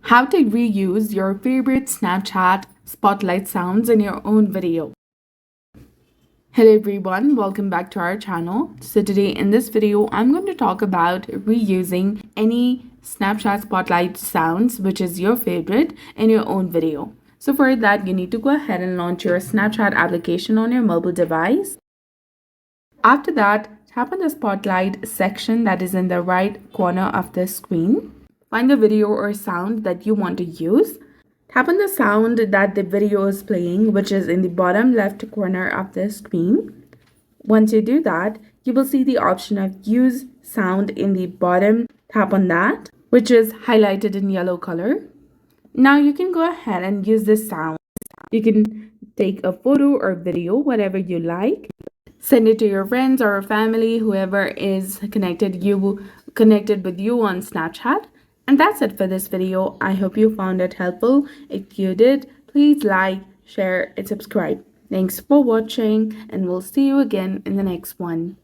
How to reuse your favorite Snapchat spotlight sounds in your own video. Hello everyone, welcome back to our channel. So today in this video, I'm going to talk about reusing any Snapchat spotlight sounds, which is your favorite, in your own video. So for that, you need to go ahead and launch your Snapchat application on your mobile device. After that, tap on the spotlight section that is in the right corner of the screen. Find the video or sound that you want to use. Tap on the sound that the video is playing, which is in the bottom left corner of the screen. Once you do that, you will see the option of use sound in the bottom. Tap on that, which is highlighted in yellow color. Now you can go ahead and use this sound. You can take a photo or video, whatever you like. Send it to your friends or family, whoever is connected with you on Snapchat. And that's it for this video. I hope you found it helpful. If you did, please like, share, and subscribe. Thanks for watching, and we'll see you again in the next one.